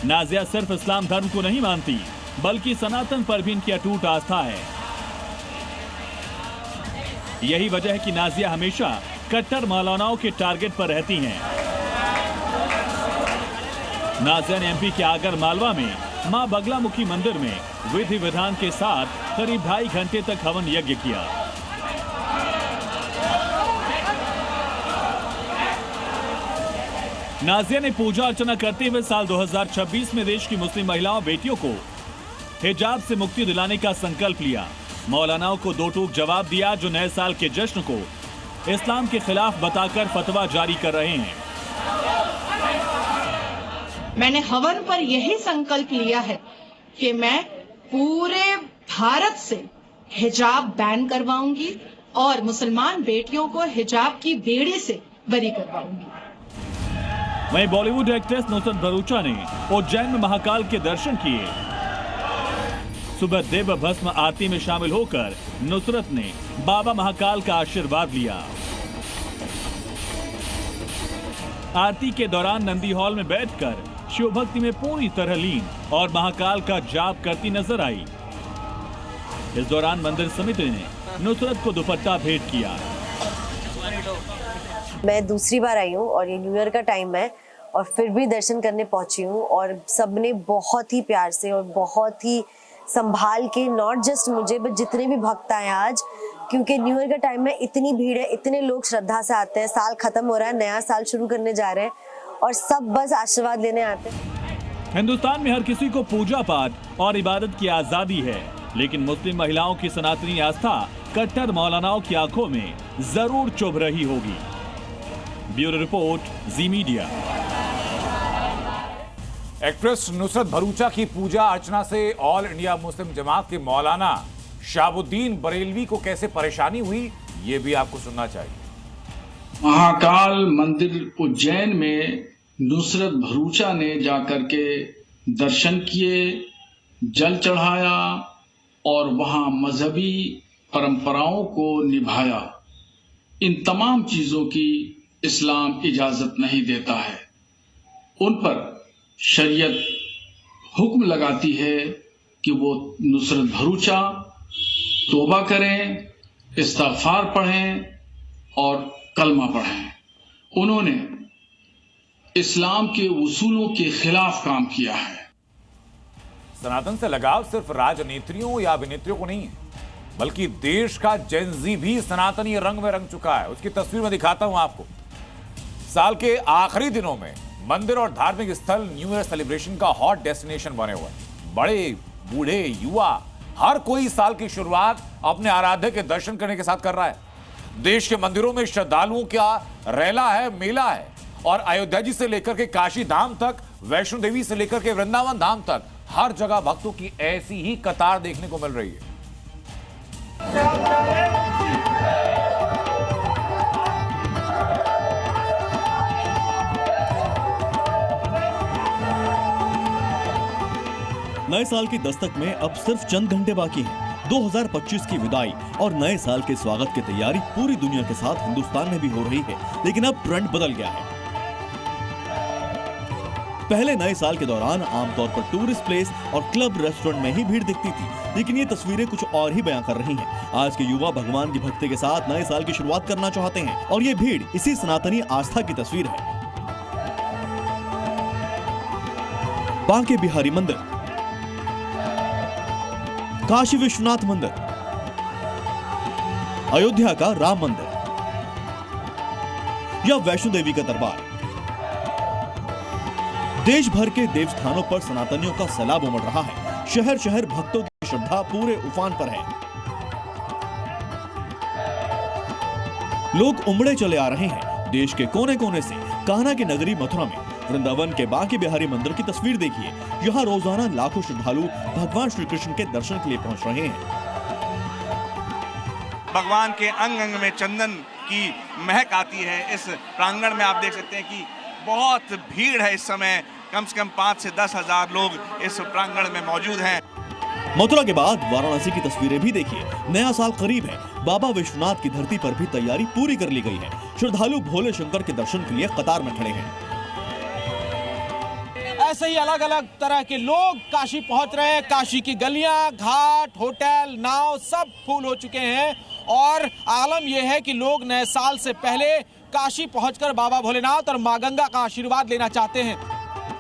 नाजिया सिर्फ इस्लाम धर्म को नहीं मानती बल्कि सनातन पर भी इनकी अटूट आस्था है। यही वजह है कि नाजिया हमेशा कट्टर मौलानाओं के टारगेट पर रहती हैं। नाजिया ने एमपी के आगर मालवा में मां बगलामुखी मंदिर में विधि विधान के साथ करीब 2.5 घंटे तक हवन यज्ञ किया। नाजिया ने पूजा अर्चना करते हुए साल 2026 में देश की मुस्लिम महिलाओं बेटियों को हिजाब से मुक्ति दिलाने का संकल्प लिया। मौलानाओं को 2 टूक जवाब दिया जो नए साल के जश्न को इस्लाम के खिलाफ बताकर फतवा जारी कर रहे हैं। मैंने हवन पर यही संकल्प लिया है कि मैं पूरे भारत से हिजाब बैन करवाऊंगी और मुसलमान बेटियों को हिजाब की बेड़ी से बरी करवाऊंगी। वहीं बॉलीवुड एक्ट्रेस नुसरत भरूचा ने उज्जैन में महाकाल के दर्शन किए। सुबह देव भस्म आरती में शामिल होकर नुसरत ने बाबा महाकाल का आशीर्वाद लिया। आरती के दौरान नंदी हॉल में बैठकर शिव भक्ति में पूरी तरह लीन और महाकाल का जाप करती नजर आई। इस दौरान मंदिर समिति ने नुसरत को दुपट्टा भेंट किया। मैं दूसरी बार आई हूँ और ये न्यू ईयर का टाइम है और फिर भी दर्शन करने पहुंची हूँ और सबने बहुत ही प्यार से और बहुत ही संभाल के, नॉट जस्ट मुझे बट जितने भी भक्त आए आज, क्योंकि न्यू ईयर का टाइम में इतनी भीड़ है, इतने लोग श्रद्धा से आते हैं, साल खत्म हो रहा है, नया साल शुरू करने जा रहे हैं और सब बस आशीर्वाद लेने आते हैं। हिंदुस्तान में हर किसी को पूजा पाठ और इबादत की आजादी है, लेकिन मुस्लिम महिलाओं की सनातनी आस्था कट्टर मौलानाओं की आंखों में जरूर चुभ रही होगी। ब्यूरो रिपोर्ट, जी मीडिया। एक्ट्रेस नुसरत भरूचा की पूजा अर्चना से ऑल इंडिया मुस्लिम जमात के मौलाना शाहबुद्दीन बरेलवी को कैसे परेशानी हुई, ये भी आपको सुनना चाहिए। महाकाल मंदिर उज्जैन में नुसरत भरूचा ने जाकर के दर्शन किए, जल चढ़ाया और वहां मजहबी परंपराओं को निभाया। इन तमाम चीजों की इस्लाम इजाजत नहीं देता है। उन पर शरीयत हुक्म लगाती है कि वो नुसरत भरूचा तौबा करें, इस्तिग़फ़ार पढ़ें और कलमा पढ़ें। उन्होंने इस्लाम के उसूलों के खिलाफ काम किया है। सनातन से लगाव सिर्फ राजनेत्रियों या अभिनेत्रियों को नहीं है, बल्कि देश का जेनजी भी सनातनी रंग में रंग चुका है। उसकी तस्वीर में दिखाता हूं आपको। साल के आखिरी दिनों में मंदिर और धार्मिक स्थल न्यू ईयर सेलिब्रेशन का हॉट डेस्टिनेशन बने हुए हैं। बड़े बूढ़े युवा हर कोई साल की शुरुआत अपने आराध्य के दर्शन करने के साथ कर रहा है। देश के मंदिरों में श्रद्धालुओं का रेला है, मेला है और अयोध्या जी से लेकर के काशी धाम तक, वैष्णो देवी से लेकर के वृंदावन धाम तक हर जगह भक्तों की ऐसी ही कतार देखने को मिल रही है। नए साल की दस्तक में अब सिर्फ चंद घंटे बाकी हैं। 2025 की विदाई और नए साल के स्वागत की तैयारी पूरी दुनिया के साथ हिंदुस्तान में भी हो रही है, लेकिन अब ट्रेंड बदल गया है। पहले नए साल के दौरान आमतौर पर टूरिस्ट प्लेस और क्लब रेस्टोरेंट में ही भीड़ दिखती थी, लेकिन ये तस्वीरें कुछ और ही बयां कर रही हैं। आज के युवा भगवान की भक्ति के साथ नए साल की शुरुआत करना चाहते हैं और ये भीड़ इसी सनातनी आस्था की तस्वीर है। बांके बिहारी मंदिर, काशी विश्वनाथ मंदिर, अयोध्या का राम मंदिर या वैष्णो देवी का दरबार, देश भर के देवस्थानों पर सनातनियों का सैलाब उमड़ रहा है। शहर शहर भक्तों की श्रद्धा पूरे उफान पर है। लोग उमड़े चले आ रहे हैं। देश के कोने कोने से कान्हा की नगरी मथुरा में वृंदावन के बांके बिहारी मंदिर की तस्वीर देखिए। यहाँ रोजाना लाखों श्रद्धालु भगवान श्री कृष्ण के दर्शन के लिए पहुंच रहे हैं। भगवान के अंग अंग में चंदन की महक आती है। इस प्रांगण में आप देख सकते हैं कि बहुत भीड़ है। इस समय कम से कम 5 से 10 हजार लोग इस प्रांगण में मौजूद हैं। मथुरा के बाद वाराणसी की तस्वीरें भी देखिए। नया साल करीब है, बाबा विश्वनाथ की धरती पर भी तैयारी पूरी कर ली गई है। श्रद्धालु भोले शंकर के दर्शन के लिए कतार में खड़े हैं। ऐसे ही अलग अलग तरह के लोग काशी पहुंच रहे हैं। काशी की गलियां, घाट, होटल, नाव सब फुल हो चुके हैं और आलम यह है कि लोग नए साल से पहले काशी पहुंचकर बाबा भोलेनाथ और मां गंगा का आशीर्वाद लेना चाहते हैं।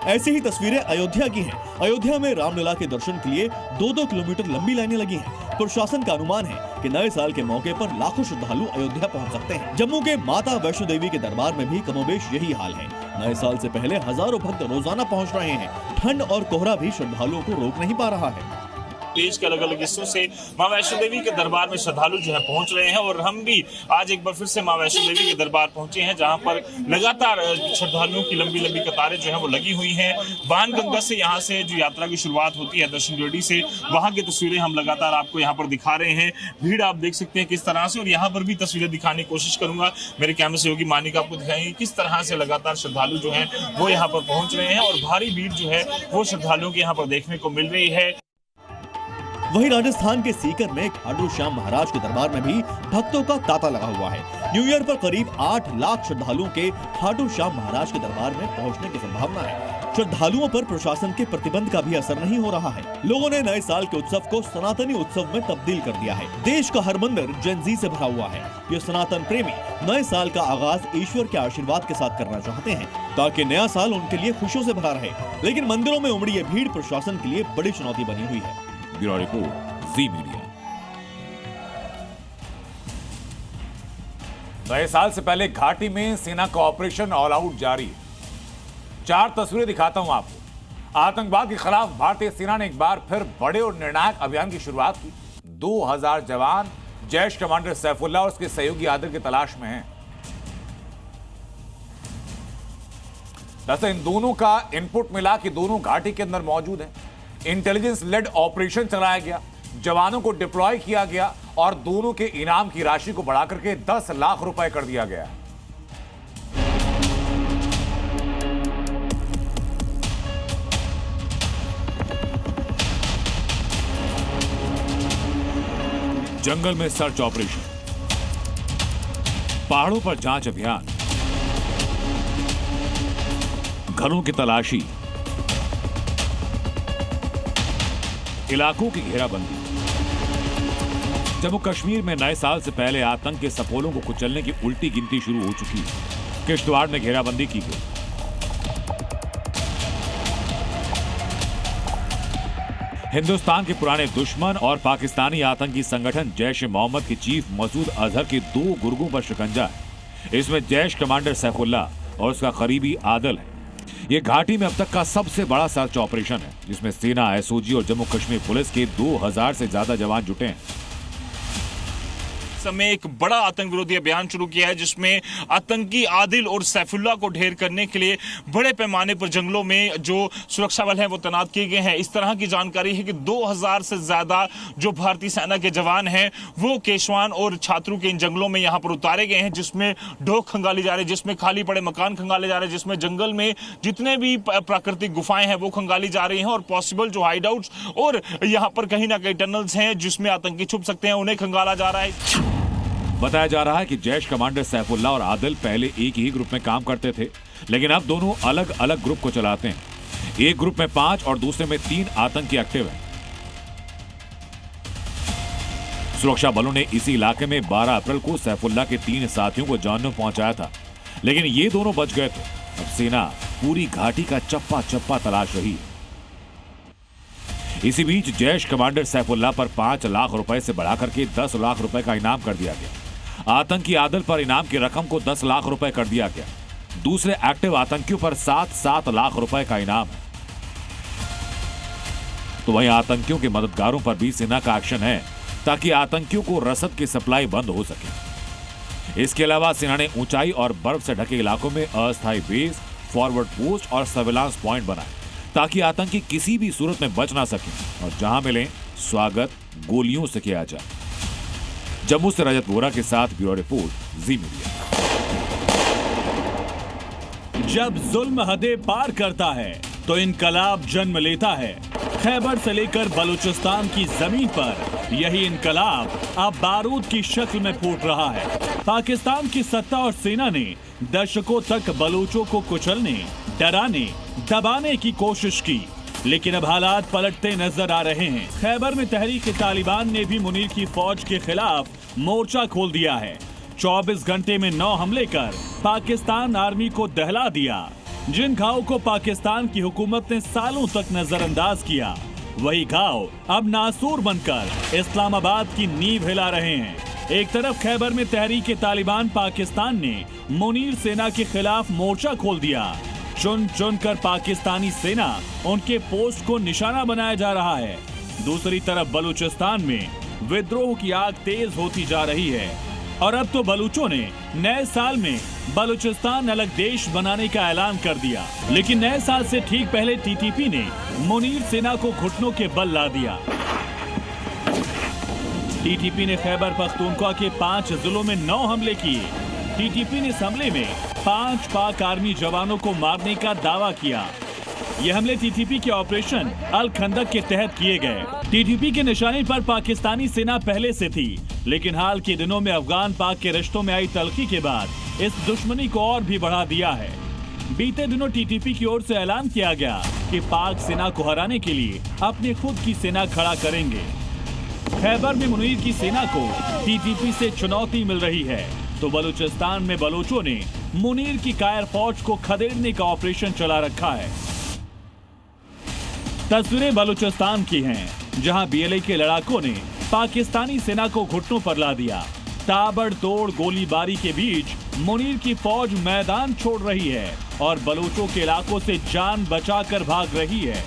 ऐसी ही तस्वीरें अयोध्या की हैं। अयोध्या में रामलला के दर्शन के लिए 2-2 किलोमीटर लंबी लाइनें लगी हैं। प्रशासन का अनुमान है कि नए साल के मौके पर लाखों श्रद्धालु अयोध्या पहुंच सकते हैं। जम्मू के माता वैष्णो देवी के दरबार में भी कमोबेश यही हाल है। नए साल से पहले हजारों भक्त रोजाना पहुंच रहे हैं। ठंड और कोहरा भी श्रद्धालुओं को रोक नहीं पा रहा है। देश के अलग अलग हिस्सों से मां वैष्णो देवी के दरबार में श्रद्धालु जो है पहुंच रहे हैं और हम भी आज एक बार फिर से मां वैष्णो देवी के दरबार पहुंचे हैं, जहां पर लगातार श्रद्धालुओं की लंबी लंबी कतारें जो है वो लगी हुई हैं। बाणगंगा से यहाँ से जो यात्रा की शुरुआत होती है दर्शन रेडी से, वहां की तस्वीरें हम लगातार आपको यहाँ पर दिखा रहे हैं। भीड़ आप देख सकते हैं किस तरह से, और यहाँ पर भी तस्वीरें दिखाने की कोशिश करूंगा। मेरे कैमरे सहयोगी मानिक आपको दिखाएंगे किस तरह से लगातार श्रद्धालु जो है वो यहाँ पर पहुंच रहे हैं और भारी भीड़ जो है वो श्रद्धालुओं के यहाँ पर देखने को मिल रही है। वहीं राजस्थान के सीकर में खाटू श्याम महाराज के दरबार में भी भक्तों का तांता लगा हुआ है। न्यू ईयर पर करीब 8 लाख श्रद्धालुओं के खाटू श्याम महाराज के दरबार में पहुंचने की संभावना है। श्रद्धालुओं पर प्रशासन के प्रतिबंध का भी असर नहीं हो रहा है। लोगों ने नए साल के उत्सव को सनातनी उत्सव में तब्दील कर दिया है। देश का हर मंदिर जेन ज़ी से भरा हुआ है। ये सनातन प्रेमी नए साल का आगाज ईश्वर के आशीर्वाद के साथ करना चाहते हैं ताकि नया साल उनके लिए खुशियों से भरा रहे। लेकिन मंदिरों में उमड़ी ये भीड़ प्रशासन के लिए बड़ी चुनौती बनी हुई है। ब्यूरो रिपोर्ट, जी मीडिया। नए साल से पहले घाटी में सेना का ऑपरेशन ऑल आउट जारी है। 4 तस्वीरें दिखाता हूं आपको। आतंकवाद के खिलाफ भारतीय सेना ने एक बार फिर बड़े और निर्णायक अभियान की शुरुआत की। 2000 जवान जैश कमांडर सैफुल्लाह और उसके सहयोगी आदिल की तलाश में हैं। दरअसल इन दोनों का इनपुट मिला कि दोनों घाटी के अंदर मौजूद हैं। इंटेलिजेंस लेड ऑपरेशन चलाया गया, जवानों को डिप्लॉय किया गया और दोनों के इनाम की राशि को बढ़ाकर के 10 लाख रुपए कर दिया गया। जंगल में सर्च ऑपरेशन, पहाड़ों पर जांच अभियान, घरों की तलाशी, इलाकों की घेराबंदी। जम्मू कश्मीर में नए साल से पहले आतंक के सपोलों को कुचलने की उल्टी गिनती शुरू हो चुकी है। किश्तवाड़ में घेराबंदी की गई। हिंदुस्तान के पुराने दुश्मन और पाकिस्तानी आतंकी संगठन जैश ए मोहम्मद के चीफ मसूद अजहर के 2 गुर्गों पर शिकंजा है। इसमें जैश कमांडर सैफुल्लाह और उसका करीबी आदिल है। ये घाटी में अब तक का सबसे बड़ा सर्च ऑपरेशन है, जिसमें सेना, एसओजी और जम्मू कश्मीर पुलिस के 2000 से ज्यादा जवान जुटे हैं। समय एक बड़ा आतंक विरोधी अभियान शुरू किया है, जिसमें आतंकी आदिल और सैफुल्लाह को ढेर करने के लिए बड़े पैमाने पर जंगलों में जो सुरक्षा बल हैं वो तैनात किए गए हैं। इस तरह की जानकारी है कि 2000 से ज्यादा जो भारतीय सेना के जवान हैं वो केशवान और छात्रों के इन जंगलों में यहाँ पर उतारे गए हैं, जिसमें ढोक खंगाली जा रहे हैं, जिसमें खाली पड़े मकान खंगाले जा रहे हैं, जिसमें जंगल में जितने भी प्राकृतिक गुफाएं हैं वो खंगाली जा रही हैं और पॉसिबल जो हाइडआउट्स और यहाँ पर कहीं ना कहीं टनल्स हैं जिसमें आतंकी छुप सकते हैं उन्हें खंगाला जा रहा है। बताया जा रहा है कि जैश कमांडर सैफुल्लाह और आदिल पहले एक ही ग्रुप में काम करते थे, लेकिन अब दोनों अलग अलग ग्रुप को चलाते हैं। एक ग्रुप में 5 और दूसरे में 3 आतंकी एक्टिव हैं। सुरक्षा बलों ने इसी इलाके में 12 अप्रैल को सैफुल्लाह के 3 साथियों को जान पहुंचाया था, लेकिन ये दोनों बच गए थे। अब सेना पूरी घाटी का चप्पा चप्पा तलाश रही है। इसी बीच जैश कमांडर सैफुल्लाह पर 5 लाख रुपए से बढ़ाकर के 10 लाख रुपए का इनाम कर दिया गया। आतंकी आदिल पर इनाम की रकम को 10 लाख रुपए कर दिया गया। दूसरे एक्टिव आतंकियों पर 7 लाख रुपए का इनाम है। तो वहीं आतंकियों के मददगारों पर भी सेना का एक्शन है, ताकि आतंकियों को रसद की सप्लाई बंद हो सके। इसके अलावा सेना ने ऊंचाई और बर्फ से ढके इलाकों में अस्थायी बेस, फॉरवर्ड पोस्ट और सर्विलांस पॉइंट बनाए, ताकि आतंकी किसी भी सूरत में बच ना सके और जहां मिले स्वागत गोलियों से किया जाए। जम्मू से रजत वोरा के साथ ब्यूरो रिपोर्ट, जी मीडिया। जब जुल्म हदें पार करता है तो इनकलाब जन्म लेता है। खैबर से लेकर बलूचिस्तान की जमीन पर यही इनकलाब अब बारूद की शक्ल में फूट रहा है। पाकिस्तान की सत्ता और सेना ने दशकों तक बलूचों को कुचलने, डराने, दबाने की कोशिश की, लेकिन अब हालात पलटते नजर आ रहे हैं। खैबर में तहरीक-ए-तालिबान ने भी मुनीर की फौज के खिलाफ मोर्चा खोल दिया है। 24 घंटे में 9 हमले कर पाकिस्तान आर्मी को दहला दिया। जिन घाव को पाकिस्तान की हुकूमत ने सालों तक नजरअंदाज किया, वही घाव अब नासूर बनकर इस्लामाबाद की नींव हिला रहे हैं। एक तरफ खैबर में तहरीक-ए-तालिबान पाकिस्तान ने मुनीर सेना के खिलाफ मोर्चा खोल दिया। चुन चुन कर पाकिस्तानी सेना उनके पोस्ट को निशाना बनाया जा रहा है। दूसरी तरफ बलूचिस्तान में विद्रोह की आग तेज होती जा रही है और अब तो बलूचों ने नए साल में बलूचिस्तान अलग देश बनाने का ऐलान कर दिया। लेकिन नए साल से ठीक पहले टीटीपी ने मुनीर सेना को घुटनों के बल ला दिया। टीटीपी ने खैबर पख्तूनख्वा के 5 जिलों में 9 हमले किए। टीटीपी ने इस हमले में 5 पाक आर्मी जवानों को मारने का दावा किया। ये हमले टीटीपी के ऑपरेशन अल खंदक के तहत किए गए। टीटीपी के निशाने पर पाकिस्तानी सेना पहले से थी, लेकिन हाल के दिनों में अफगान पाक के रिश्तों में आई तल्खी के बाद इस दुश्मनी को और भी बढ़ा दिया है। बीते दिनों टीटीपी की ओर से ऐलान किया गया कि पाक सेना को हराने के लिए अपनी खुद की सेना खड़ा करेंगे। खैबर में मुनीर की सेना को टीटीपी से चुनौती मिल रही है, तो बलूचिस्तान में बलोचों ने मुनीर की कायर फौज को खदेड़ने का ऑपरेशन चला रखा है। तस्वीरें बलूचिस्तान की हैं, जहां बीएलए के लड़ाकों ने पाकिस्तानी सेना को घुटनों पर ला दिया। ताबड़तोड़ गोलीबारी के बीच मुनीर की फौज मैदान छोड़ रही है और बलोचों के इलाकों से जान बचाकर भाग रही है।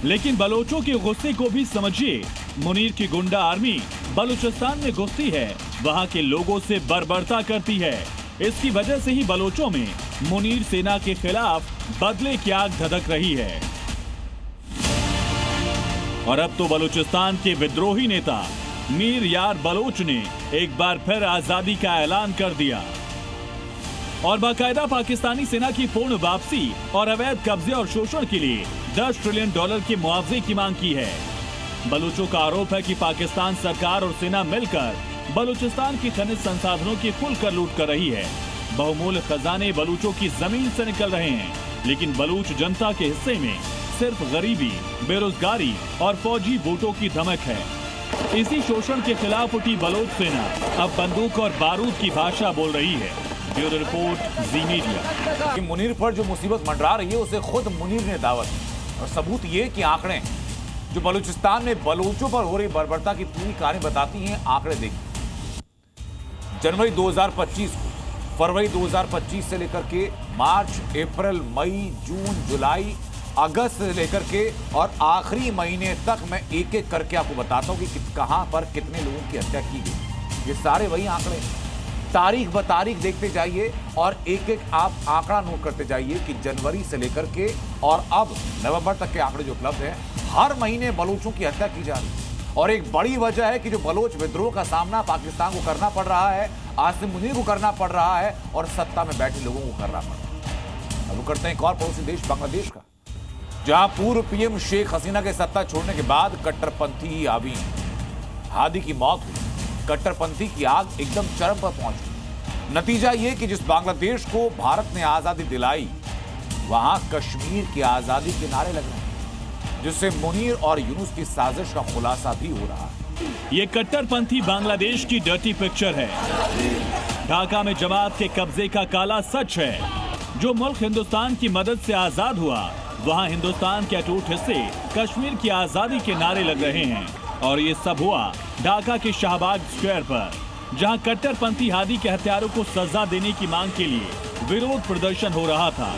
लेकिन बलोचों के गुस्से को भी समझिए। मुनीर की गुंडा आर्मी बलूचिस्तान में घुसती है, वहां के लोगों से बर्बरता करती है। इसकी वजह से ही बलोचों में मुनीर सेना के खिलाफ बदले की आग धधक रही है। और अब तो बलूचिस्तान के विद्रोही नेता मीर यार बलोच ने एक बार फिर आजादी का ऐलान कर दिया और बाकायदा पाकिस्तानी सेना की पूर्ण वापसी और अवैध कब्जे और शोषण के लिए $10 ट्रिलियन के मुआवजे की मांग की है। बलूचों का आरोप है कि पाकिस्तान सरकार और सेना मिलकर बलूचिस्तान की खनिज संसाधनों की खुलकर लूट कर रही है। बहुमूल्य खजाने बलूचों की जमीन से निकल रहे हैं, लेकिन बलूच जनता के हिस्से में सिर्फ गरीबी, बेरोजगारी और फौजी वोटों की धमक है। इसी शोषण के खिलाफ उठी बलोच सेना अब बंदूक और बारूद की भाषा बोल रही है। ब्यूरो रिपोर्ट, जी मीडिया। मुनीर पर जो मुसीबत मंडरा रही है उसे खुद मुनीर ने दावत दी और सबूत ये कि आंकड़े जो बलूचिस्तान में बलोचों पर हो रही बर्बरता की पूरी कहानी बताती हैं। आंकड़े देखिए, जनवरी 2025 को फरवरी 2025 से लेकर के मार्च, अप्रैल, मई, जून, जुलाई, अगस्त से लेकर के और आखिरी महीने तक मैं एक एक करके आपको बताता हूं कि कहां पर कितने लोगों की हत्या की गई। ये सारे वही आंकड़े, तारीख ब तारीख देखते जाइए और एक एक आप आंकड़ा नोट करते जाइए कि जनवरी से लेकर के और अब नवंबर तक के आंकड़े जो उपलब्ध हैं। हर महीने बलूचों की हत्या की जा रही है और एक बड़ी वजह है कि जो बलोच विद्रोह का सामना पाकिस्तान को करना पड़ रहा है, आसिम मुनीर को करना पड़ रहा है और सत्ता में बैठे लोगों को करना पड़ रहा है। अब करते हैं एक और पड़ोसी देश बांग्लादेश का, जहां पूर्व पीएम शेख हसीना के सत्ता छोड़ने के बाद कट्टरपंथी आवी हादी की मौत हुई। कट्टरपंथी की आग एकदम चरम पर पहुंच गई। नतीजा यह कि जिस बांग्लादेश को भारत ने आजादी दिलाई, वहां कश्मीर की आजादी के नारे लग रहे हैं, जिससे मुनीर और यूनुस की साजिश का खुलासा भी हो रहा है। ये कट्टरपंथी बांग्लादेश की डर्टी पिक्चर है। ढाका में जमात के कब्जे का काला सच है। जो मुल्क हिंदुस्तान की मदद से आजाद हुआ, वहां हिंदुस्तान के अटूट हिस्से कश्मीर की आजादी के नारे लग रहे हैं। और ये सब हुआ ढाका के शाहबाग स्क्वायर पर, जहां कट्टरपंथी हादी के हत्यारों को सजा देने की मांग के लिए विरोध प्रदर्शन हो रहा था।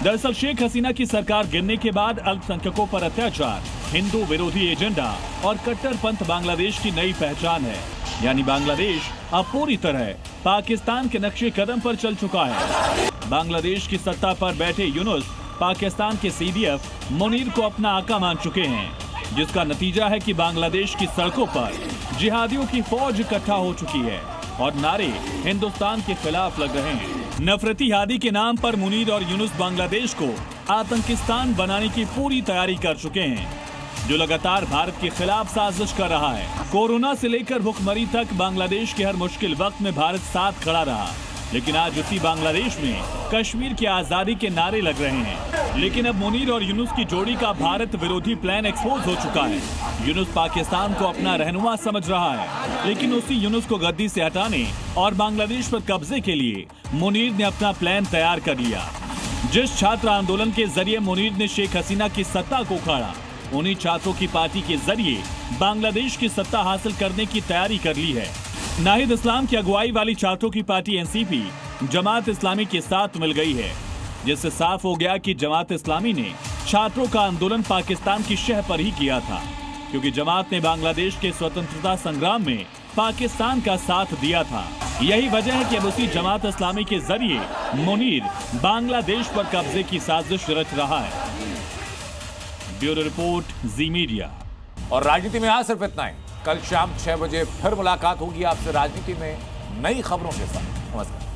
दरअसल शेख हसीना की सरकार गिरने के बाद अल्पसंख्यकों पर अत्याचार, हिंदू विरोधी एजेंडा और कट्टरपंथ बांग्लादेश की नई पहचान है। यानी बांग्लादेश अब पूरी तरह पाकिस्तान के नक्शे कदम पर चल चुका है। बांग्लादेश की सत्ता पर बैठे यूनुस पाकिस्तान के सीडीएफ मुनीर को अपना आका मान चुके हैं, जिसका नतीजा है कि बांग्लादेश की सड़कों पर जिहादियों की फौज इकट्ठा हो चुकी है और नारे हिंदुस्तान के खिलाफ लग रहे हैं। नफरती हादी के नाम पर मुनीर और यूनुस बांग्लादेश को आतंकिस्तान बनाने की पूरी तैयारी कर चुके हैं, जो लगातार भारत के खिलाफ साजिश कर रहा है। कोरोना से लेकर भुखमरी तक बांग्लादेश के हर मुश्किल वक्त में भारत साथ खड़ा रहा, लेकिन आज उसी बांग्लादेश में कश्मीर की आजादी के नारे लग रहे हैं। लेकिन अब मुनीर और यूनुस की जोड़ी का भारत विरोधी प्लान एक्सपोज हो चुका है। यूनुस पाकिस्तान को अपना रहनुमा समझ रहा है, लेकिन उसी यूनुस को गद्दी से हटाने और बांग्लादेश पर कब्जे के लिए मुनीर ने अपना प्लान तैयार कर लिया। जिस छात्र आंदोलन के जरिए मुनीर ने शेख हसीना की सत्ता को उखाड़ा, उन्हीं छात्रों की पार्टी के जरिए बांग्लादेश की सत्ता हासिल करने की तैयारी कर ली है। नाहिद इस्लाम की अगुवाई वाली छात्रों की पार्टी एनसीपी जमात इस्लामी के साथ मिल गई है, जिससे साफ हो गया कि जमात इस्लामी ने छात्रों का आंदोलन पाकिस्तान की शह पर ही किया था, क्योंकि जमात ने बांग्लादेश के स्वतंत्रता संग्राम में पाकिस्तान का साथ दिया था। यही वजह है कि अब उसी जमात इस्लामी के जरिए मुनीर बांग्लादेश पर कब्जे की साजिश रच रहा है। ब्यूरो रिपोर्ट, जी मीडिया। और राजनीति में आज सिर्फ इतना ही। कल शाम 6 बजे फिर मुलाकात होगी आपसे राजनीति में नई खबरों के साथ। नमस्कार।